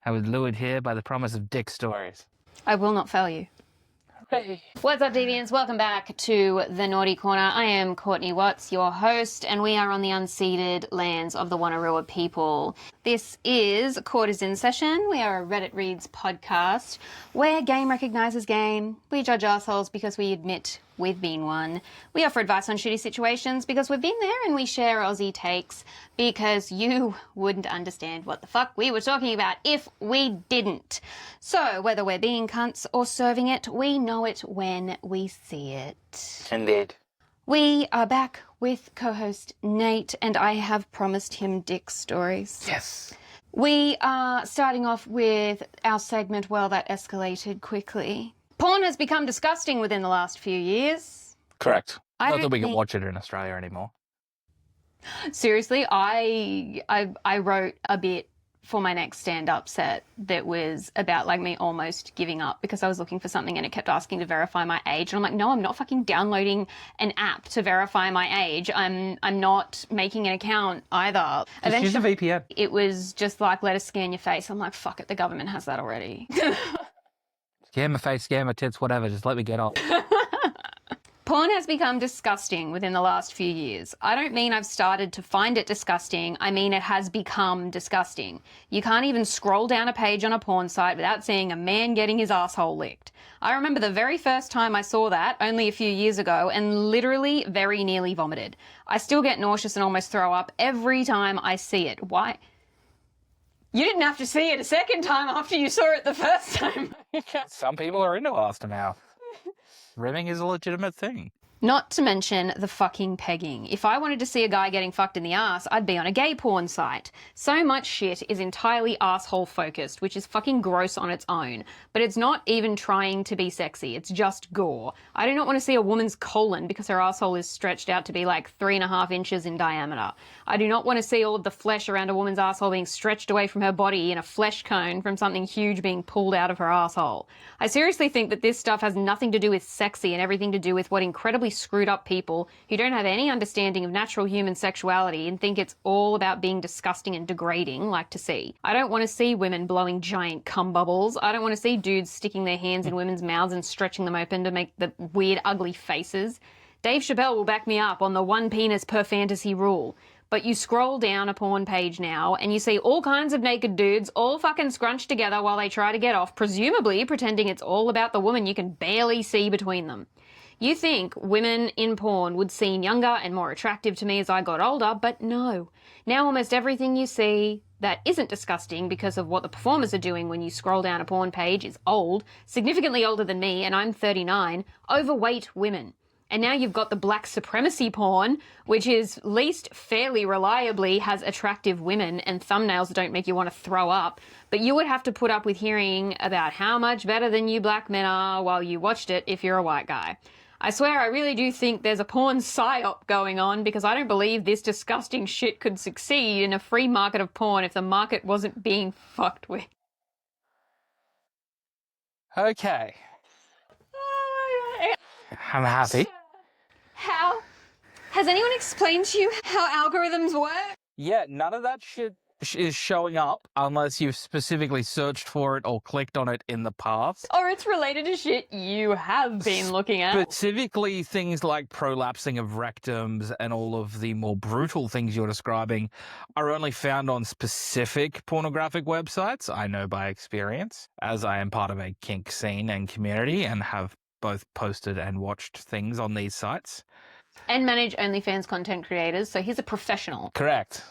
I was lured here by the promise of dick stories. I will not fail you. Hey. What's up, deviants? Welcome back to the Naughty Corner. I am Courtney Watts, your host, and we are on the unceded lands of the Wanneroo people. This is Court is in Session. We are a Reddit Reads podcast where game recognises game. We judge assholes because we admit we've been one. We offer advice on shitty situations because we've been there, and we share Aussie takes because you wouldn't understand what the fuck we were talking about if we didn't. So whether we're being cunts or serving it, we know it when we see it. Indeed. We are back with co-host Nate, and I have promised him dick stories. Yes. We are starting off with our segment, Well, That Escalated Quickly. Porn has become disgusting within the last few years. Correct. I Not don't that we can think- watch it in Australia anymore. Seriously, I wrote a bit for my next stand-up set that was about like me almost giving up because I was looking for something and it kept asking to verify my age, and I'm like, no, I'm not fucking downloading an app to verify my age. I'm not making an account either. Just use a VPN. It was just like, let us scan your face. I'm like, fuck it, the government has that already. Scam my face, scam my tits, whatever. Just let me get off. Porn has become disgusting within the last few years. I don't mean I've started to find it disgusting. I mean it has become disgusting. You can't even scroll down a page on a porn site without seeing a man getting his asshole licked. I remember the very first time I saw that, only a few years ago, and literally very nearly vomited. I still get nauseous and almost throw up every time I see it. Why? You didn't have to see it a second time after you saw it the first time. Some people are into after now. Rimming is a legitimate thing. Not to mention the fucking pegging. If I wanted to see a guy getting fucked in the ass, I'd be on a gay porn site. So much shit is entirely asshole focused, which is fucking gross on its own. But it's not even trying to be sexy, it's just gore. I do not want to see a woman's colon because her asshole is stretched out to be like 3.5 inches in diameter. I do not want to see all of the flesh around a woman's asshole being stretched away from her body in a flesh cone from something huge being pulled out of her asshole. I seriously think that this stuff has nothing to do with sexy and everything to do with what incredibly screwed up people who don't have any understanding of natural human sexuality and think it's all about being disgusting and degrading like to see. I don't want to see women blowing giant cum bubbles. I don't want to see dudes sticking their hands in women's mouths and stretching them open to make the weird ugly faces. Dave Chappelle will back me up on the one penis per fantasy rule. But you scroll down a porn page now and you see all kinds of naked dudes all fucking scrunched together while they try to get off, presumably pretending it's all about the woman you can barely see between them. You think women in porn would seem younger and more attractive to me as I got older, but no. Now almost everything you see that isn't disgusting because of what the performers are doing when you scroll down a porn page is old, significantly older than me, and I'm 39, overweight women. And now you've got the black supremacy porn, which is least fairly reliably has attractive women and thumbnails that don't make you want to throw up. But you would have to put up with hearing about how much better than you black men are while you watched it if you're a white guy. I swear I really do think there's a porn psyop going on because I don't believe this disgusting shit could succeed in a free market of porn if the market wasn't being fucked with. Okay. I'm happy. How? Has anyone explained to you how algorithms work? Yeah, none of that shit is showing up unless you've specifically searched for it or clicked on it in the past. Or it's related to shit you have been looking at. Specifically, things like prolapsing of rectums and all of the more brutal things you're describing are only found on specific pornographic websites. I know by experience, as I am part of a kink scene and community and have both posted and watched things on these sites. And manage OnlyFans content creators, so he's a professional. Correct.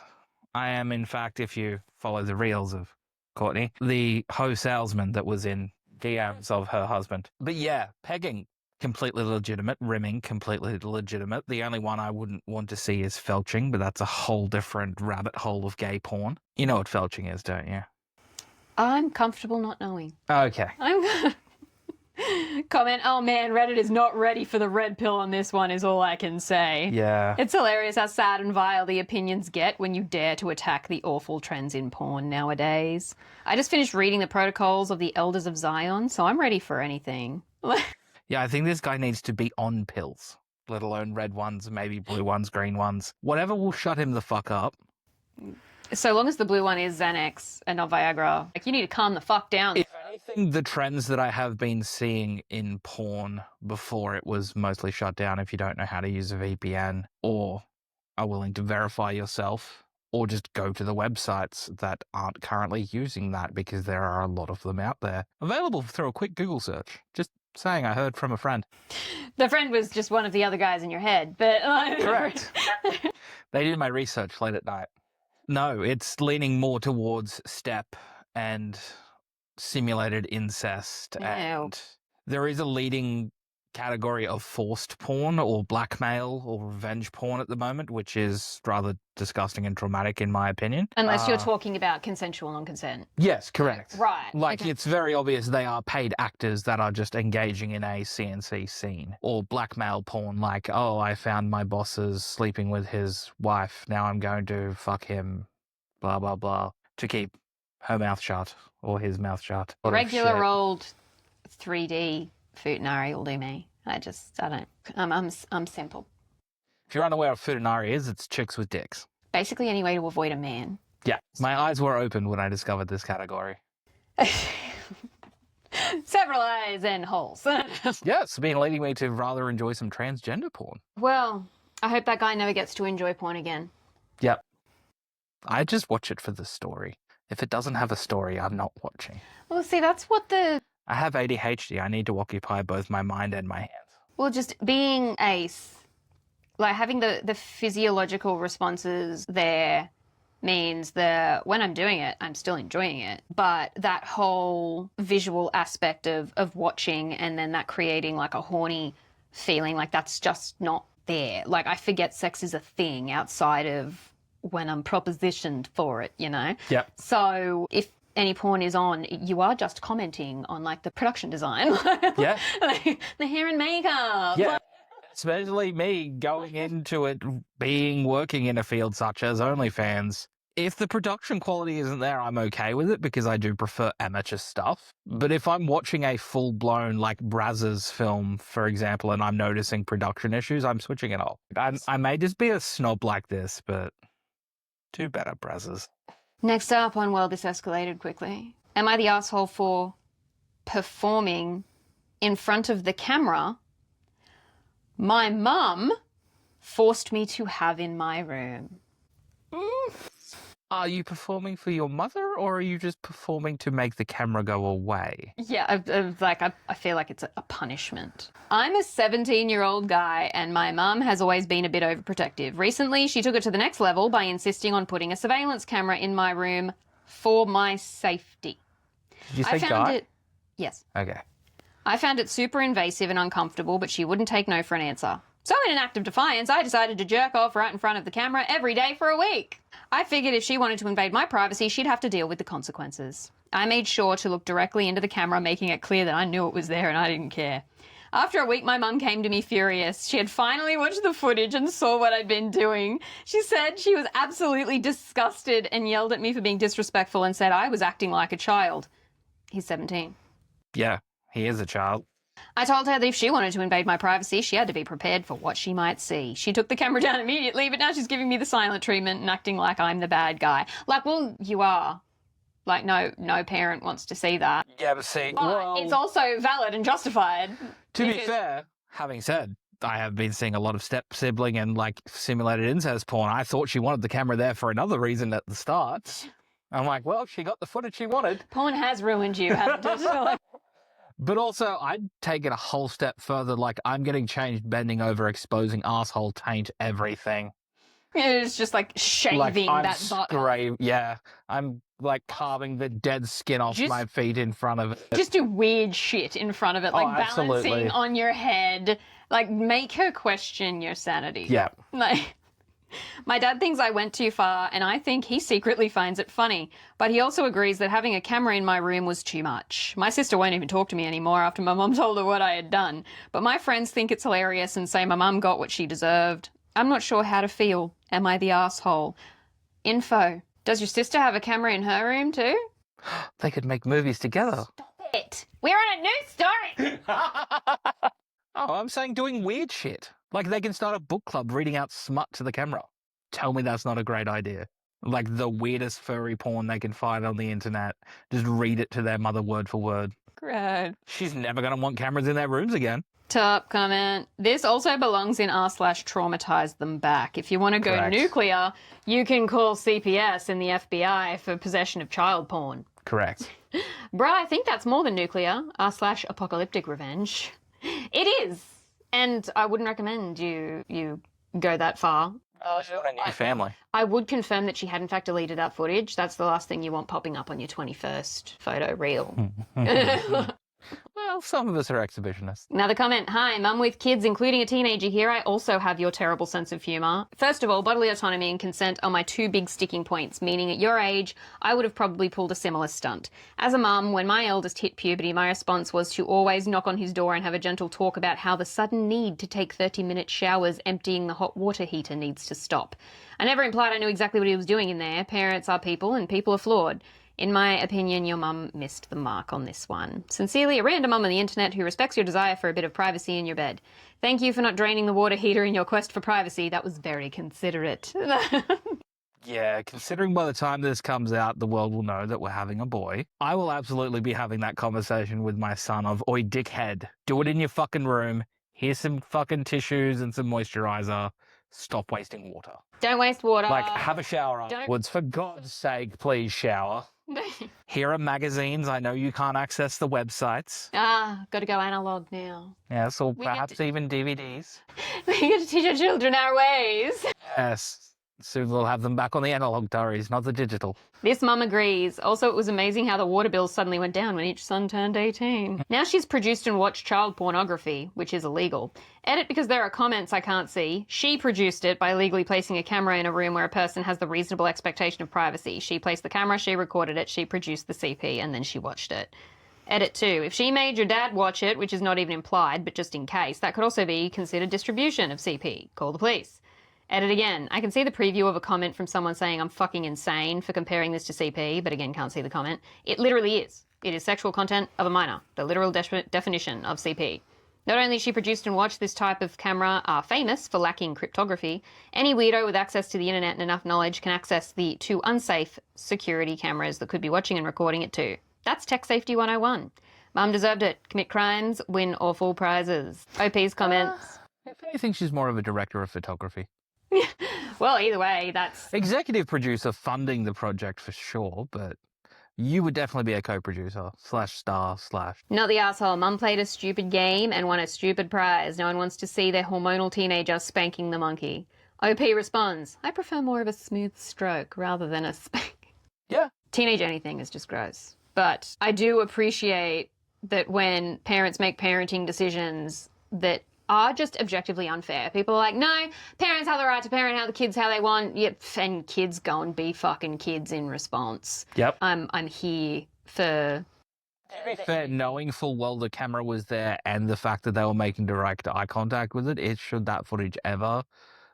I am, in fact, if you follow the reels of Courtney, the hoe salesman that was in DMs of her husband. But yeah, pegging, completely legitimate. Rimming, completely legitimate. The only one I wouldn't want to see is felching, but that's a whole different rabbit hole of gay porn. You know what felching is, don't you? I'm comfortable not knowing. Okay. I'm comment, oh man, Reddit is not ready for the red pill on this one is all I can say. Yeah. It's hilarious how sad and vile the opinions get when you dare to attack the awful trends in porn nowadays. I just finished reading the protocols of the Elders of Zion, so I'm ready for anything. Yeah, I think this guy needs to be on pills, let alone red ones, maybe blue ones, green ones. Whatever will shut him the fuck up. So long as the blue one is Xanax and not Viagra. Like, you need to calm the fuck down. If anything, the trends that I have been seeing in porn before it was mostly shut down if you don't know how to use a VPN or are willing to verify yourself or just go to the websites that aren't currently using that because there are a lot of them out there. Available through a quick Google search. Just saying, I heard from a friend. The friend was just one of the other guys in your head, but... Correct. They did my research late at night. No, it's leaning more towards step and simulated incest. Ew. And there is a leading category of forced porn or blackmail or revenge porn at the moment, which is rather disgusting and traumatic in my opinion. Unless you're talking about consensual non-consent. Yes, correct. Right. Like, okay. it's very obvious they are paid actors that are just engaging in a CNC scene. Or blackmail porn, like, oh, I found my boss's sleeping with his wife, now I'm going to fuck him, blah, blah, blah, to keep her mouth shut or his mouth shut. Regular old 3D futanari will do me. I don't. I'm simple. If you're unaware of futanari is, it's chicks with dicks. Basically any way to avoid a man. Yeah, my eyes were opened when I discovered this category. Several eyes and holes. Yeah, it's been leading me to rather enjoy some transgender porn. Well, I hope that guy never gets to enjoy porn again. Yep. I just watch it for the story. If it doesn't have a story, I'm not watching. Well, see, that's what I have ADHD. I need to occupy both my mind and my hands. Well, just being ace, like having the physiological responses there means that when I'm doing it, I'm still enjoying it. But that whole visual aspect of watching and then that creating like a horny feeling, like that's just not there. Like I forget sex is a thing outside of when I'm propositioned for it, you know? Yep. So if any porn is on, you are just commenting on like the production design. Yeah. Like, the hair and makeup. Yeah. Especially me going into it working in a field such as OnlyFans. If the production quality isn't there, I'm okay with it because I do prefer amateur stuff. But if I'm watching a full-blown, like, Brazzers film, for example, and I'm noticing production issues, I'm switching it off. I may just be a snob like this, but do better, Brazzers. Next up on Well, This Escalated Quickly. Am I the asshole for performing in front of the camera my mum forced me to have in my room? Are you performing for your mother, or are you just performing to make the camera go away? Yeah, I feel like it's a punishment. I'm a 17-year-old guy, and my mum has always been a bit overprotective. Recently, she took it to the next level by insisting on putting a surveillance camera in my room for my safety. Did you say guy? Yes. Okay. I found it super invasive and uncomfortable, but she wouldn't take no for an answer. So in an act of defiance, I decided to jerk off right in front of the camera every day for a week. I figured if she wanted to invade my privacy, she'd have to deal with the consequences. I made sure to look directly into the camera, making it clear that I knew it was there and I didn't care. After a week, my mum came to me furious. She had finally watched the footage and saw what I'd been doing. She said she was absolutely disgusted and yelled at me for being disrespectful and said I was acting like a child. He's 17. Yeah, he is a child. I told her that if she wanted to invade my privacy, she had to be prepared for what she might see. She took the camera down immediately, but now she's giving me the silent treatment and acting like I'm the bad guy. Like, well, you are. Like, no parent wants to see that. Yeah, but see, But it's also valid and justified. To be fair, having said, I have been seeing a lot of step sibling and, like, simulated incest porn. I thought she wanted the camera there for another reason at the start. I'm like, well, she got the footage she wanted. Porn has ruined you, hasn't it? But also, I'd take it a whole step further, like, I'm getting changed, bending over, exposing asshole, taint, everything. It's just like shaving like, that butt. Yeah, I'm like carving the dead skin off my feet in front of it. Just do weird shit in front of it, like balancing on your head. Like, make her question your sanity. Yeah. Like, my dad thinks I went too far, and I think he secretly finds it funny. But he also agrees that having a camera in my room was too much. My sister won't even talk to me anymore after my mum told her what I had done. But my friends think it's hilarious and say my mum got what she deserved. I'm not sure how to feel. Am I the asshole? Info. Does your sister have a camera in her room too? They could make movies together. Stop it. We're on a new story. Oh, I'm saying doing weird shit. Like, they can start a book club reading out smut to the camera. Tell me that's not a great idea. Like the weirdest furry porn they can find on the internet. Just read it to their mother word for word. Great. She's never going to want cameras in their rooms again. Top comment. This also belongs in r/traumatize them back. If you want to go Correct. nuclear, you can call CPS and the FBI for possession of child porn. Correct. Bruh, I think that's more than nuclear. r/apocalyptic revenge. It is. And I wouldn't recommend you go that far. Oh, she's got a new family. I would confirm that she had in fact deleted that footage. That's the last thing you want popping up on your 21st photo reel. Well, some of us are exhibitionists. Another comment. Hi, mum with kids, including a teenager here. I also have your terrible sense of humour. First of all, bodily autonomy and consent are my two big sticking points, meaning at your age, I would have probably pulled a similar stunt. As a mum, when my eldest hit puberty, my response was to always knock on his door and have a gentle talk about how the sudden need to take 30-minute showers emptying the hot water heater needs to stop. I never implied I knew exactly what he was doing in there. Parents are people and people are flawed. In my opinion, your mum missed the mark on this one. Sincerely, a random mum on the internet who respects your desire for a bit of privacy in your bed. Thank you for not draining the water heater in your quest for privacy. That was very considerate. Yeah, considering by the time this comes out, the world will know that we're having a boy. I will absolutely be having that conversation with my son of, oi, dickhead, do it in your fucking room. Here's some fucking tissues and some moisturizer. Stop wasting water. Don't waste water. Like, have a shower afterwards. For God's sake, please shower. Here are magazines. I know you can't access the websites. Got to go analog now. Yes, or perhaps even DVDs. We get to teach our children our ways. Yes. Soon we'll have them back on the analog diaries, not the digital. This mum agrees. Also, it was amazing how the water bills suddenly went down when each son turned 18. Now she's produced and watched child pornography, which is illegal. Edit because there are comments I can't see. She produced it by illegally placing a camera in a room where a person has the reasonable expectation of privacy. She placed the camera, she recorded it, she produced the CP, and then she watched it. Edit 2. If she made your dad watch it, which is not even implied, but just in case, that could also be considered distribution of CP. Call the police. Edit again. I can see the preview of a comment from someone saying I'm fucking insane for comparing this to CP, but again, can't see the comment. It literally is. It is sexual content of a minor, the literal definition of CP. Not only is she produced and watched, this type of camera are famous for lacking cryptography. Any weirdo with access to the internet and enough knowledge can access the two unsafe security cameras that could be watching and recording it too. That's Tech Safety 101. Mum deserved it. Commit crimes, win awful prizes. OP's comments. If anything, she's more of a director of photography. Well, either way, that's... Executive producer funding the project for sure, but you would definitely be a co-producer /star/. Not the asshole. Mum played a stupid game and won a stupid prize. No one wants to see their hormonal teenager spanking the monkey. OP responds, I prefer more of a smooth stroke rather than a spank. Yeah. Teenage anything is just gross. But I do appreciate that when parents make parenting decisions that are just objectively unfair. People are like, no, parents have the right to parent how the kids how they want. Yep, and kids go and be fucking kids in response. Yep. I'm here for... To be fair, knowing full well the camera was there and the fact that they were making direct eye contact with it, should that footage ever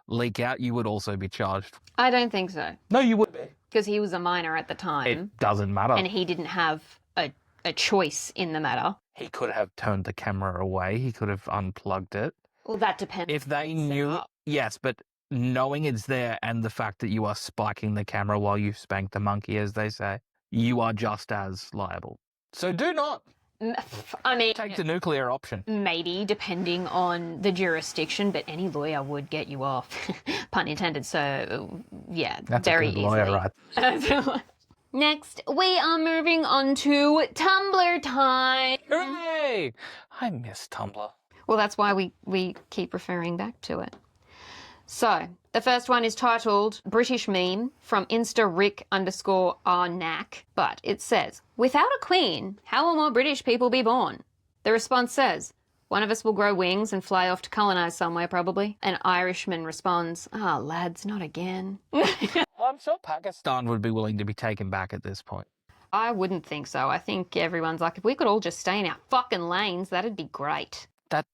leak out, you would also be charged. I don't think so. No, you would be. Because he was a minor at the time. It doesn't matter. And he didn't have a choice in the matter. He could have turned the camera away. He could have unplugged it. Well, that depends. If they knew, yes, but knowing it's there and the fact that you are spiking the camera while you spank the monkey, as they say, you are just as liable. So do not. I mean, take the nuclear option. Maybe, depending on the jurisdiction, but any lawyer would get you off. Pun intended. So, yeah, that's very a good easily. lawyer, right? Next, we are moving on to Tumblr time. Hooray! I miss Tumblr. Well, that's why we keep referring back to it. So, the first one is titled British Meme from InstaRick_RNack, but it says, without a queen, how will more British people be born? The response says, one of us will grow wings and fly off to colonise somewhere probably. An Irishman responds, lads, not again. Well, I'm sure Pakistan would be willing to be taken back at this point. I wouldn't think so. I think everyone's like, if we could all just stay in our fucking lanes, that'd be great.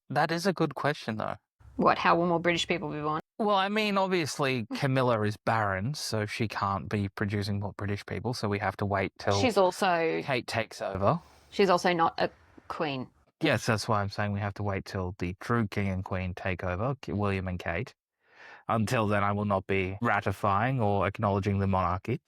That is a good question, though. What, how will more British people be born? Well, I mean, obviously, Camilla is barren, so she can't be producing more British people, so we have to wait till Kate takes over. She's also not a queen. Yes, that's why I'm saying we have to wait till the true king and queen take over, William and Kate. until then, I will not be ratifying or acknowledging the monarchy.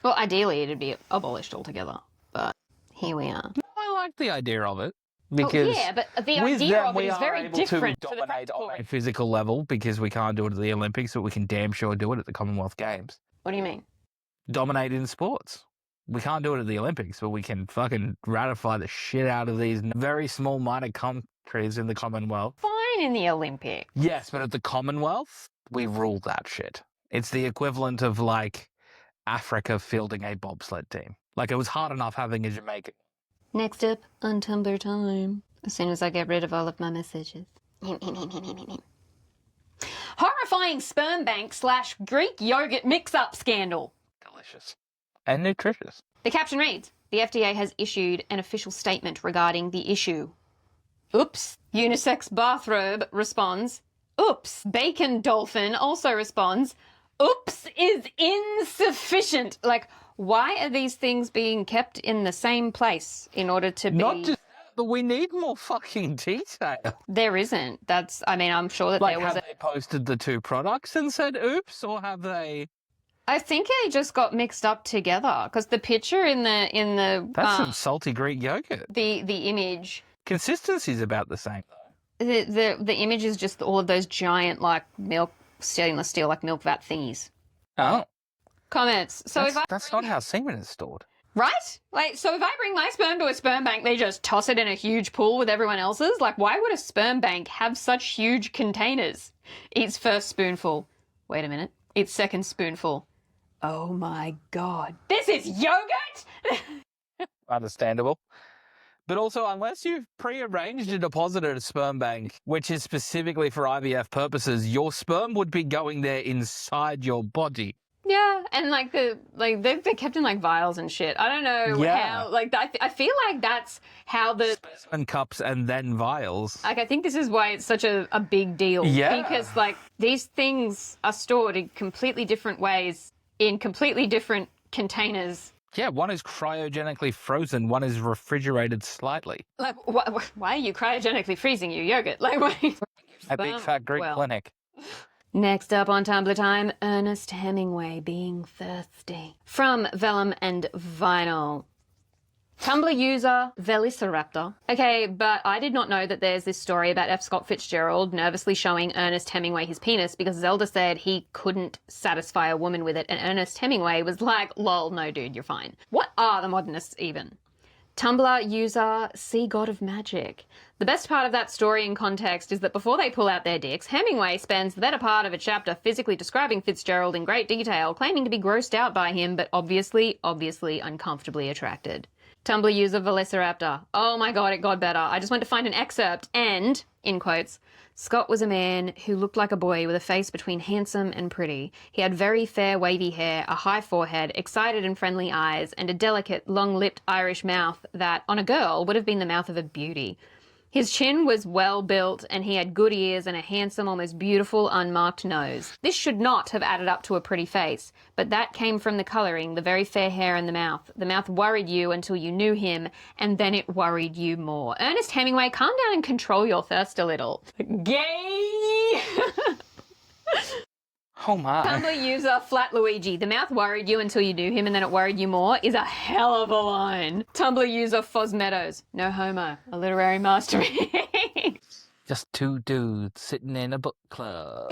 Well, ideally, it'd be abolished altogether, but here we are. I like the idea of it. Because yeah, but the with idea them, of it we is are very able different to to the dominate practical. on a physical level because we can't do it at the Olympics, but we can damn sure do it at the Commonwealth Games. What do you mean? Dominate in sports. We can't do it at the Olympics, but we can fucking ratify the shit out of these very small, minor countries in the Commonwealth. Fine in the Olympics. Yes, but at the Commonwealth, we rule that shit. It's the equivalent of, like, Africa fielding a bobsled team. Like, it was hard enough having a Jamaican. Next up on Tumblr time. As soon as I get rid of all of my messages. Horrifying sperm bank / Greek yogurt mix-up scandal. Delicious. And nutritious. The caption reads, the FDA has issued an official statement regarding the issue. Oops. Unisex bathrobe responds. Oops. Bacon dolphin also responds. Oops is insufficient. Like, why are these things being kept in the same place in order to be... Not just that, but we need more fucking detail. There isn't. That's, I mean, I'm sure that Like, there was have they posted the two products and said oops, or have they... I think they just got mixed up together, because the picture in the That's some salty Greek yogurt. the image... Consistency's about the same, though. The image is just all of those giant, like, stainless steel, like, milk vat thingies. Oh. Comments. So that's not how semen is stored. Right? Like, so if I bring my sperm to a sperm bank, they just toss it in a huge pool with everyone else's? Like, why would a sperm bank have such huge containers? Eats first spoonful. Wait a minute. Eats second spoonful. Oh my God. This is yogurt? Understandable. But also, unless you've pre-arranged a deposit at a sperm bank, which is specifically for IVF purposes, your sperm would be going there inside your body. Yeah, and like they're kept in like vials and shit. I don't know how. Like I feel like that's how the specimen cups and then vials. Like I think this is why it's such a big deal. Yeah, because like these things are stored in completely different ways in completely different containers. Yeah, one is cryogenically frozen, one is refrigerated slightly. Like, why are you cryogenically freezing your yogurt? Like, why? A big fat Greek clinic. Next up on Tumblr time, Ernest Hemingway being thirsty. From Vellum and Vinyl. Tumblr user Velociraptor. Okay, but I did not know that there's this story about F. Scott Fitzgerald nervously showing Ernest Hemingway his penis because Zelda said he couldn't satisfy a woman with it, and Ernest Hemingway was like, lol, no dude, you're fine. What are the modernists even? Tumblr user Sea God of Magic. The best part of that story in context is that before they pull out their dicks, Hemingway spends the better part of a chapter physically describing Fitzgerald in great detail, claiming to be grossed out by him, but obviously uncomfortably attracted. Tumblr user Velociraptor. Oh my God, it got better. I just went to find an excerpt and, in quotes, Scott was a man who looked like a boy with a face between handsome and pretty. He had very fair wavy hair, a high forehead, excited and friendly eyes, and a delicate, long-lipped Irish mouth that, on a girl, would have been the mouth of a beauty. His chin was well built and he had good ears and a handsome, almost beautiful, unmarked nose. This should not have added up to a pretty face, but that came from the colouring, the very fair hair and the mouth. The mouth worried you until you knew him, and then it worried you more. Ernest Hemingway, calm down and control your thirst a little. Gay! Oh my. Tumblr user Flat Luigi. The mouth worried you until you knew him and then it worried you more is a hell of a line. Tumblr user Foz Meadows. No homo. A literary masterpiece. Just two dudes sitting in a book club.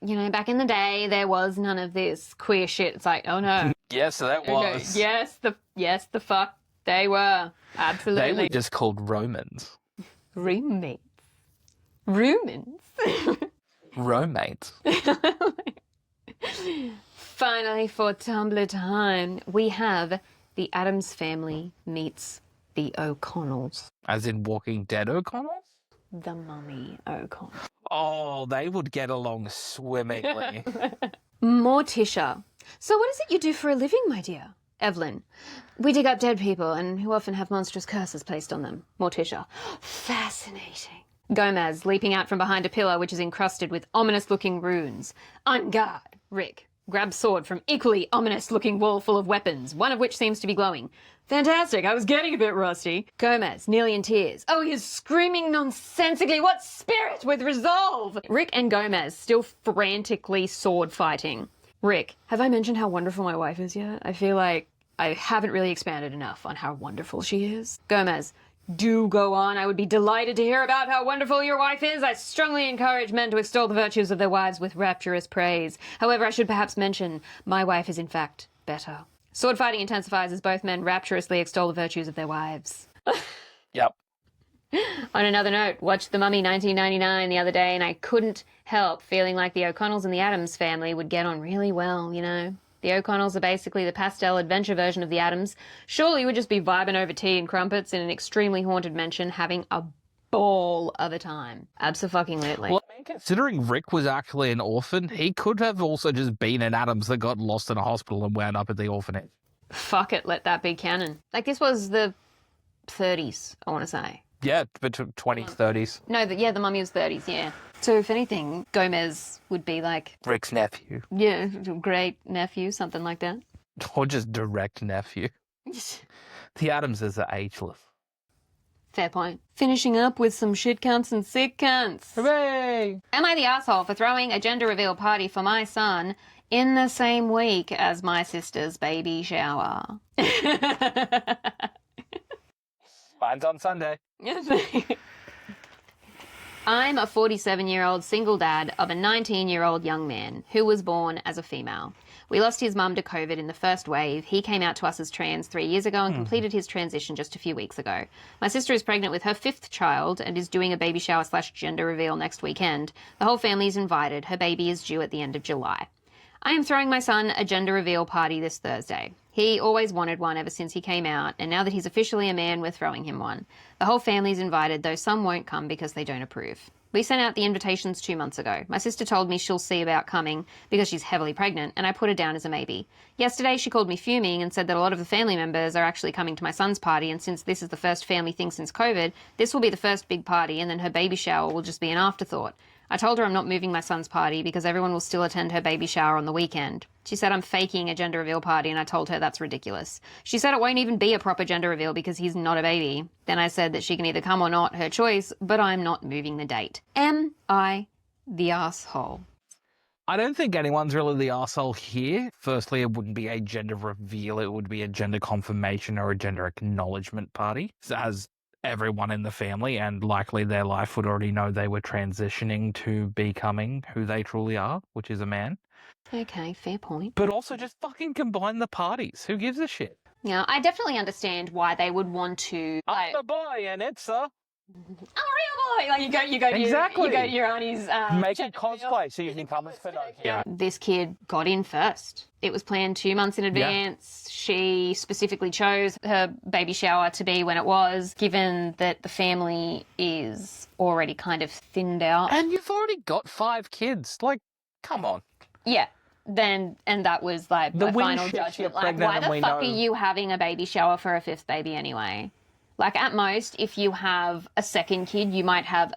You know, back in the day, there was none of this queer shit. It's like, oh no. Yes, that was. Yes, the fuck they were. Absolutely. They were just called Romans. Roommates. Roomans. Roommates. Finally, for Tumblr time, we have the Addams Family meets the O'Connells. As in Walking Dead O'Connells? The Mummy O'Connell. Oh, they would get along swimmingly. Morticia. So what is it you do for a living, my dear? Evelyn. We dig up dead people and who often have monstrous curses placed on them. Morticia. Fascinating. Gomez, leaping out from behind a pillar which is encrusted with ominous-looking runes. On guard, Rick. Grabs sword from equally ominous-looking wall full of weapons, one of which seems to be glowing. Fantastic, I was getting a bit rusty. Gomez, nearly in tears. Oh, he is screaming nonsensically. What spirit with resolve? Rick and Gomez still frantically sword fighting. Rick, have I mentioned how wonderful my wife is yet? I feel like I haven't really expanded enough on how wonderful she is. Gomez, do go on. I would be delighted to hear about how wonderful your wife is. I strongly encourage men to extol the virtues of their wives with rapturous praise. However, I should perhaps mention my wife is in fact better. Sword fighting intensifies as both men rapturously extol the virtues of their wives. Yep. On another note, watched The Mummy 1999 the other day and I couldn't help feeling like the O'Connells and the Addams family would get on really well, you know? The O'Connells are basically the pastel adventure version of the Addams. Surely we'd just be vibing over tea and crumpets in an extremely haunted mansion having a ball of a time. Abso-fucking-lutely. Well, I mean, considering Rick was actually an orphan, he could have also just been an Addams that got lost in a hospital and wound up at the orphanage. Fuck it, let that be canon. Like, this was the 30s, I want to say. Yeah, between 20s, 30s. No, the Mummy was 30s, yeah. So if anything, Gomez would be like... Rick's nephew. Yeah, great nephew, something like that. Or just direct nephew. The Addamses are ageless. Fair point. Finishing up with some shit cunts and sick cunts. Hooray! Am I the asshole for throwing a gender reveal party for my son in the same week as my sister's baby shower? Mine's on Sunday. I'm a 47-year-old single dad of a 19-year-old young man who was born as a female. We lost his mum to COVID in the first wave. He came out to us as trans 3 years ago and completed his transition just a few weeks ago. My sister is pregnant with her 5th child and is doing a baby shower / gender reveal next weekend. The whole family is invited. Her baby is due at the end of July. I am throwing my son a gender reveal party this Thursday. He always wanted one ever since he came out, and now that he's officially a man, we're throwing him one. The whole family's invited, though some won't come because they don't approve. We sent out the invitations 2 months ago. My sister told me she'll see about coming because she's heavily pregnant, and I put her down as a maybe. Yesterday, she called me fuming and said that a lot of the family members are actually coming to my son's party, and since this is the first family thing since COVID, this will be the first big party, and then her baby shower will just be an afterthought. I told her I'm not moving my son's party because everyone will still attend her baby shower on the weekend. She said I'm faking a gender reveal party and I told her that's ridiculous. She said it won't even be a proper gender reveal because he's not a baby. Then I said that she can either come or not, her choice, but I'm not moving the date. Am I the asshole? I don't think anyone's really the arsehole here. Firstly, it wouldn't be a gender reveal. It would be a gender confirmation or a gender acknowledgement party, as everyone in the family and likely their life would already know they were transitioning to becoming who they truly are, which is a man. Okay, fair point. But also just fucking combine the parties. Who gives a shit? Yeah, I definitely understand why they would want to. I'm a boy and it's a... I'm a real boy! Like, you go Exactly. to your auntie's... Make it cosplay so you can come as Pinocchio. This kid got in first. It was planned 2 months in advance. Yeah. She specifically chose her baby shower to be when it was, given that the family is already kind of thinned out. And you've already got 5 kids. Like, come on. Yeah. And that was like the final judgment. Like, why the fuck are you having a baby shower for a 5th baby anyway? Like, at most, if you have a second kid, you might have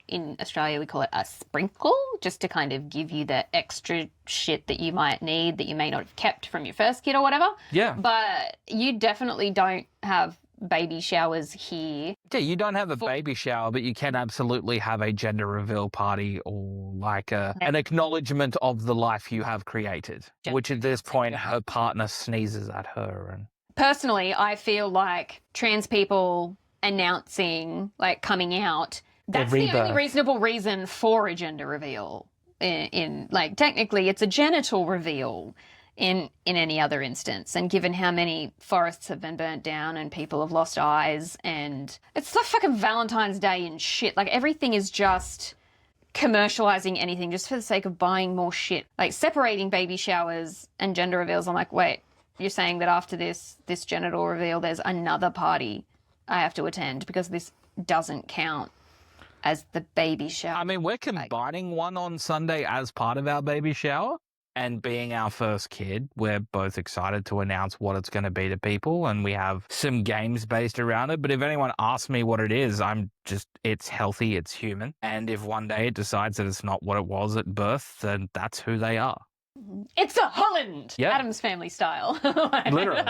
in Australia, we call it a sprinkle, just to kind of give you the extra shit that you might need that you may not have kept from your first kid or whatever. Yeah. But you definitely don't have baby showers here. Yeah, you don't have a baby shower, but you can absolutely have a gender reveal party or like an acknowledgement of the life you have created, which at this point, her partner sneezes at her and... Personally, I feel like trans people announcing, like, coming out, that's the only reasonable reason for a gender reveal. In like, technically, it's a genital reveal in any other instance. And given how many forests have been burnt down and people have lost eyes, and it's like fucking Valentine's Day and shit. Like, everything is just commercializing anything just for the sake of buying more shit. Like, separating baby showers and gender reveals, I'm like, wait. You're saying that after this genital reveal, there's another party I have to attend because this doesn't count as the baby shower. I mean, we're combining one on Sunday as part of our baby shower, and being our first kid, we're both excited to announce what it's going to be to people, and we have some games based around it. But if anyone asks me what it is, it's healthy, it's human. And if one day it decides that it's not what it was at birth, then that's who they are. It's a Holland! Yeah. Adam's Family style. Literally.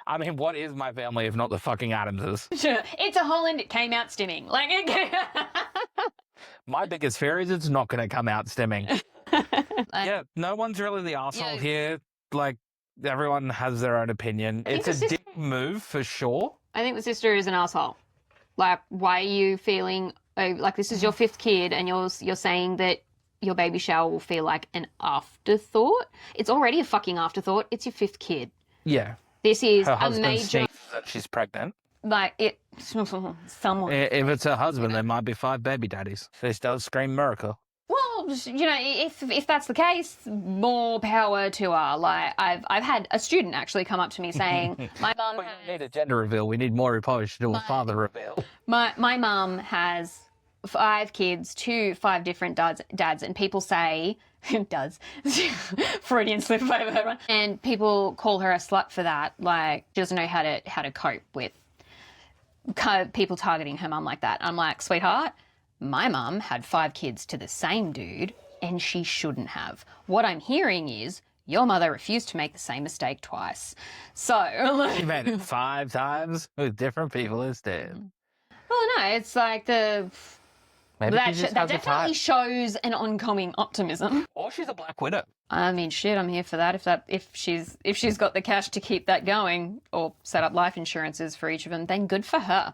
I mean, what is my family if not the fucking Adamses? It's a Holland, it came out stimming. Like, My biggest fear is it's not going to come out stimming. Yeah, no one's really the asshole here. Like, everyone has their own opinion. It's a dick move for sure. I think the sister is an asshole. Like, why are you feeling like this is your 5th kid and you're saying that your baby shower will feel like an afterthought? It's already a fucking afterthought. It's your 5th kid. Yeah. This is her a husband major. sneezes that she's pregnant. Like it. Someone. If it's her husband, there might be 5 baby daddies. This does scream miracle. Well, you know, if that's the case, more power to her. Like I've had a student actually come up to me saying, "My mum We don't need a gender reveal. We need more polish to do a father reveal." My mum has 5 kids, 5 different dads, and people say does Freudian slip if I ever heard one, and people call her a slut for that. Like she doesn't know how to cope with people targeting her mum like that. I'm like, sweetheart. My mum had 5 kids to the same dude, and she shouldn't have. What I'm hearing is your mother refused to make the same mistake twice. So She made it 5 times with different people instead. well, no, it's like Maybe that she just that has a definitely type. shows an oncoming optimism. Or she's a Black Widow. I mean, shit, I'm here for that. If she's got the cash to keep that going or set up life insurances for each of them, then good for her.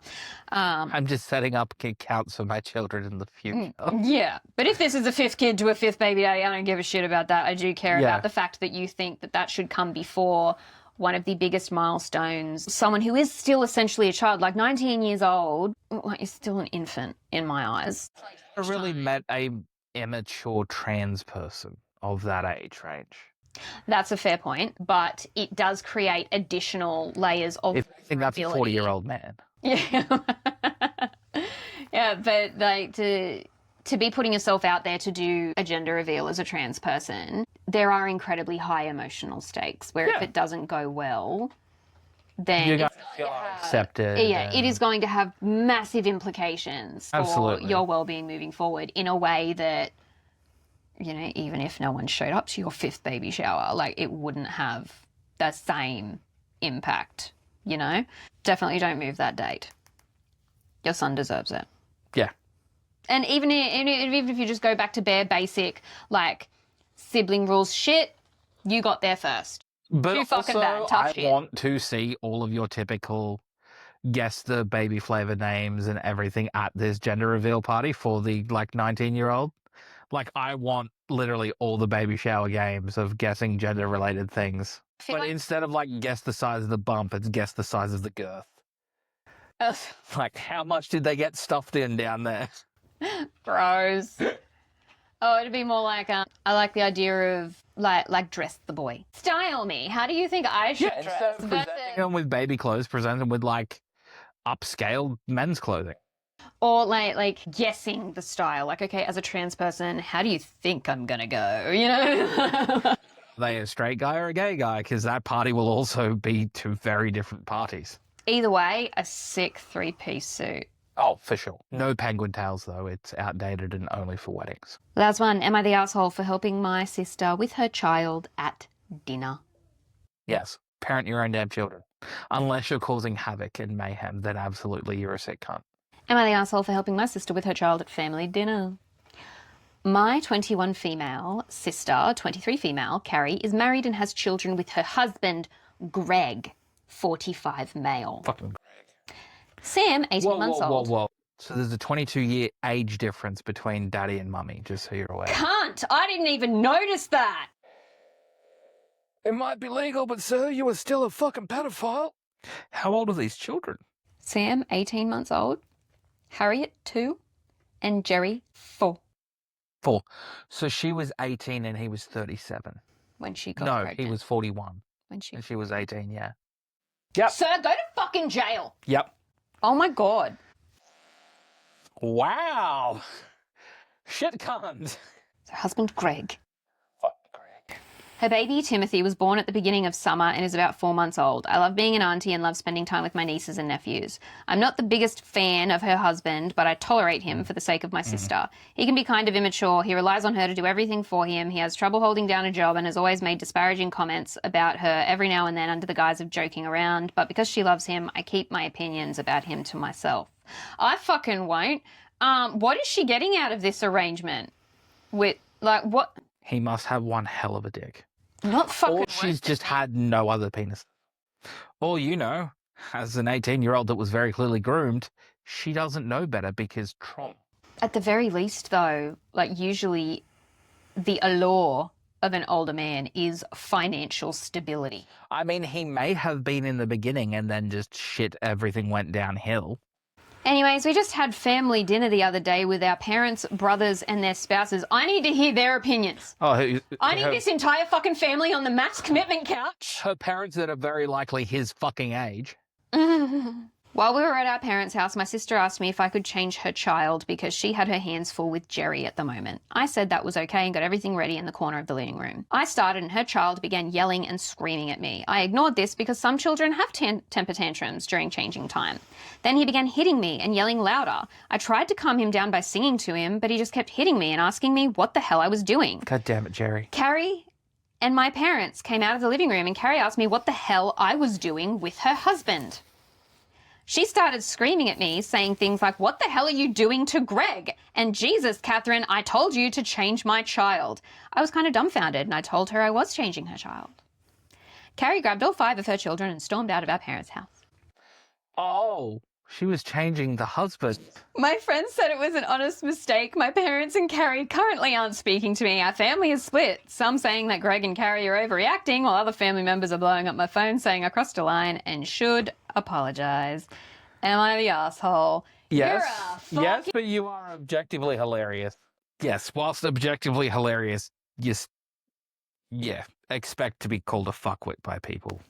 I'm just setting up accounts for my children in the future. Yeah, but if this is a 5th kid to a 5th baby daddy, I don't give a shit about that. I do care about the fact that you think that should come before one of the biggest milestones. Someone who is still essentially a child, like 19 years old, is still an infant in my eyes. I really met a immature trans person of that age range. That's a fair point, but it does create additional layers of If I think that's a 40-year-old man. Yeah. Yeah, but like to be putting yourself out there to do a gender reveal as a trans person, there are incredibly high emotional stakes where if it doesn't go well, then You're going to feel accepted. Yeah, it is going to have massive implications for your well-being moving forward in a way that, you know, even if no one showed up to your 5th baby shower, like it wouldn't have the same impact, you know? Definitely don't move that date. Your son deserves it. Yeah. And even if you just go back to bare basic, like, sibling rules shit, you got there first. But Too fucking also, bad. Tough I shit. want to see all of your typical guess the baby flavor names and everything at this gender reveal party for the, like, 19-year-old. Like, I want literally all the baby shower games of guessing gender-related things. But instead of, like, guess the size of the bump, it's guess the size of the girth. Like, how much did they get stuffed in down there? Gross. Oh, it'd be more like, I like the idea of, like dress the boy. Style me. How do you think I should dress? Instead of presenting them with baby clothes, present them with, like, upscale men's clothing. Or like guessing the style. Like, okay, as a trans person, how do you think I'm gonna go? You know? Are they a straight guy or a gay guy? Because that party will also be 2 very different parties. Either way, a sick 3-piece suit. Oh, for sure. No penguin tails, though. It's outdated and only for weddings. Last one. Am I the asshole for helping my sister with her child at dinner? Yes. Parent your own damn children. Unless you're causing havoc and mayhem, then absolutely you're a sick cunt. Am I the asshole for helping my sister with her child at family dinner? My 21 female sister, 23 female, Carrie, is married and has children with her husband, Greg, 45 male. Fucking Greg. Sam, 18 months old. Whoa. So there's a 22-year age difference between daddy and mummy, just so you're aware. Cunt! I didn't even notice that! It might be legal, but sir, you are still a fucking pedophile. How old are these children? Sam, 18 months old. Harriet, 2. And Jerry, 4. 4. So she was 18 and he was 37. When she got pregnant. No, he was 41. When she... And she was 18, yeah. Yep. Sir, go to fucking jail! Yep. Oh my god. Wow. Shit cunt. Her husband, Greg. Fuck Greg. Her baby, Timothy, was born at the beginning of summer and is about 4 months old. I love being an auntie and love spending time with my nieces and nephews. I'm not the biggest fan of her husband, but I tolerate him for the sake of my sister. He can be kind of immature. He relies on her to do everything for him. He has trouble holding down a job and has always made disparaging comments about her every now and then under the guise of joking around. But because she loves him, I keep my opinions about him to myself. I fucking won't. What is she getting out of this arrangement? With, like, what? He must have one hell of a dick. Not fucking. Or she's just had no other penis. Or, you know, as an 18-year-old that was very clearly groomed, she doesn't know better because trauma. At the very least, though, like, usually the allure of an older man is financial stability. I mean, he may have been in the beginning and then just everything went downhill. Anyways, we just had family dinner the other day with our parents, brothers, and their spouses. I need to hear their opinions. I need this entire fucking family on the mass commitment couch. Her parents that are very likely his fucking age. While we were at our parents' house, my sister asked me if I could change her child because she had her hands full with Jerry at the moment. I said that was okay and got everything ready in the corner of the living room. I started and her child began yelling and screaming at me. I ignored this because some children have temper tantrums during changing time. Then he began hitting me and yelling louder. I tried to calm him down by singing to him, but he just kept hitting me and asking me what the hell I was doing. God damn it, Jerry. Carrie and my parents came out of the living room and Carrie asked me what the hell I was doing with her husband. She started screaming at me, saying things like, "What the hell are you doing to Greg?" And "Jesus, Catherine, I told you to change my child." I was kind of dumbfounded and I told her I was changing her child. Carrie grabbed all 5 of her children and stormed out of our parents' house. Oh, she was changing the husband. My friends said it was an honest mistake. My parents and Carrie currently aren't speaking to me. Our family is split. Some saying that Greg and Carrie are overreacting, while other family members are blowing up my phone saying I crossed a line and should apologize. Am I the asshole? Yes. You're Yes, but you are objectively hilarious. Yes, whilst objectively hilarious, expect to be called a fuckwit by people.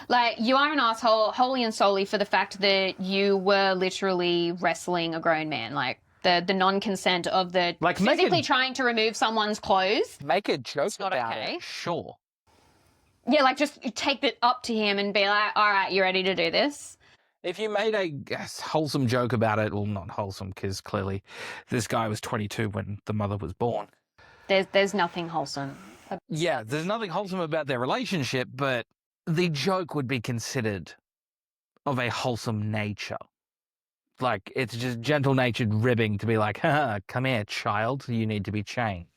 Like, you are an asshole wholly and solely for the fact that you were literally wrestling a grown man. Like, the non-consent of the physically trying to remove someone's clothes. Make a joke not about okay. it, sure. Yeah, like, just take it up to him and be like, all right, you ready to do this? If you made a wholesome joke about it, well, not wholesome, because clearly this guy was 22 when the mother was born. There's nothing wholesome. Yeah, there's nothing wholesome about their relationship, but the joke would be considered of a wholesome nature. Like, it's just gentle-natured ribbing to be like, "Haha, come here, child, you need to be changed."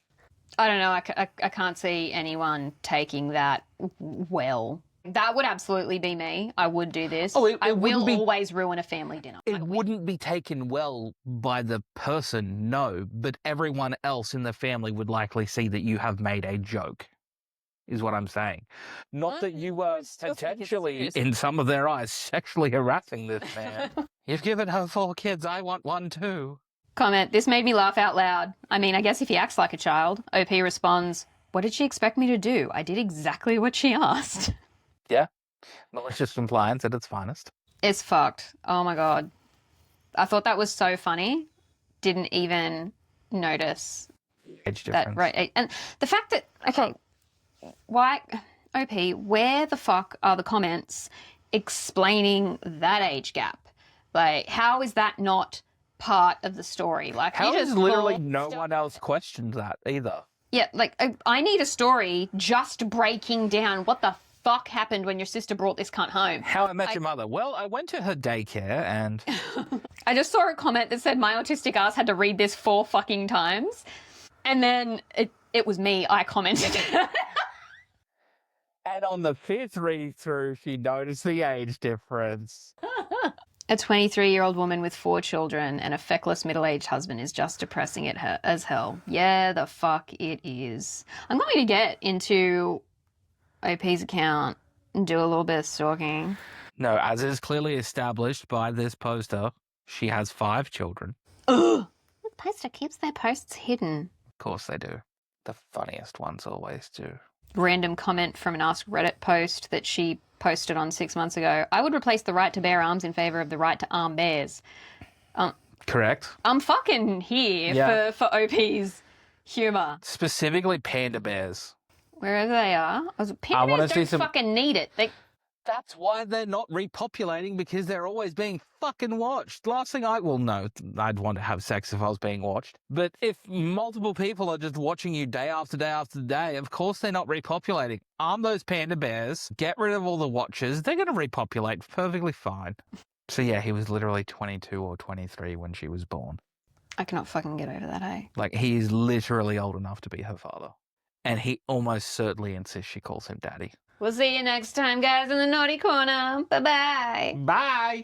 I don't know, I can't see anyone taking that well. That would absolutely be me. I would do this. Oh, I will always ruin a family dinner. It wouldn't be taken well by the person, no, but everyone else in the family would likely see that you have made a joke, is what I'm saying. Not that you were potentially, in some of their eyes, sexually harassing this man. You've given her 4 kids, I want one too. Comment, this made me laugh out loud. I mean, I guess if he acts like a child. OP responds, what did she expect me to do? I did exactly what she asked. Yeah, malicious compliance at its finest. It's fucked. Oh my God. I thought that was so funny. Didn't even notice Age difference. that. Right. And the fact that, okay, why, OP, where the fuck are the comments explaining that age gap? Like, how is that not part of the story? Like, how is literally no one else questioned that either? Yeah, like, I need a story just breaking down what the fuck happened when your sister brought this cunt home. How I Met Your Mother. Well, I went to her daycare and... I just saw a comment that said my autistic ass had to read this 4 fucking times. And then it was me, I commented. And on the 5th read-through, she noticed the age difference. A 23-year-old woman with 4 children and a feckless middle-aged husband is just depressing as hell. Yeah, the fuck it is. I'm going to get into OP's account and do a little bit of stalking. No, as is clearly established by this poster, she has 5 children. Ugh! The poster keeps their posts hidden. Of course they do. The funniest ones always do. Random comment from an Ask Reddit post that she posted on 6 months ago. I would replace the right to bear arms in favour of the right to arm bears. Correct. I'm fucking here for OP's humour. Specifically panda bears. wherever they are. Panda wanna bears see don't some- fucking need it. That's why they're not repopulating, because they're always being fucking watched. Last thing I'd want to have sex if I was being watched. But if multiple people are just watching you day after day after day, of course they're not repopulating. Arm those panda bears, get rid of all the watchers, they're going to repopulate perfectly fine. So yeah, he was literally 22 or 23 when she was born. I cannot fucking get over that, hey? Like, he is literally old enough to be her father. And he almost certainly insists she calls him daddy. We'll see you next time, guys, in the naughty corner. Bye-bye. Bye!